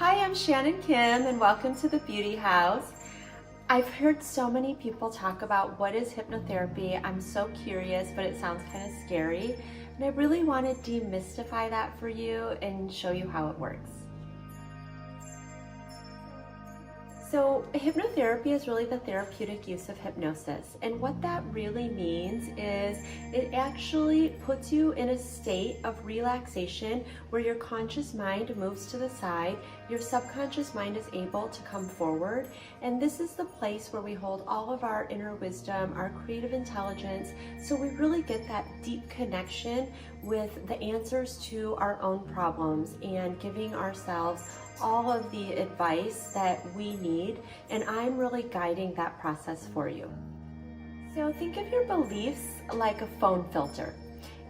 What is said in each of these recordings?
Hi, I'm Shannon Kim and welcome to the Beauty House. I've heard so many people talk about what is hypnotherapy. I'm so curious, but it sounds kind of scary. And I really want to demystify that for you and show you how it works. So hypnotherapy is really the therapeutic use of hypnosis. And what that really means is it actually puts you in a state of relaxation where your conscious mind moves to the side, your subconscious mind is able to come forward. And this is the place where we hold all of our inner wisdom, our creative intelligence. So we really get that deep connection with the answers to our own problems and giving ourselves all of the advice that we need, and I'm really guiding that process for you. So think of your beliefs like a phone filter,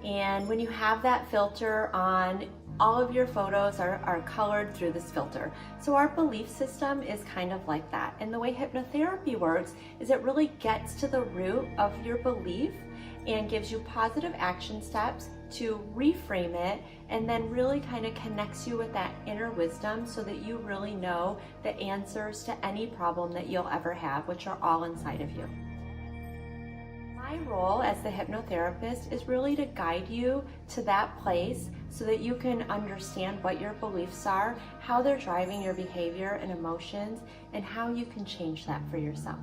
and when you have that filter on, all of your photos are colored through this filter. So our belief system is kind of like that, and the way hypnotherapy works is it really gets to the root of your belief and gives you positive action steps to reframe it, and then really kind of connects you with that inner wisdom so that you really know the answers to any problem that you'll ever have, which are all inside of you. My role as the hypnotherapist is really to guide you to that place so that you can understand what your beliefs are, how they're driving your behavior and emotions, and how you can change that for yourself.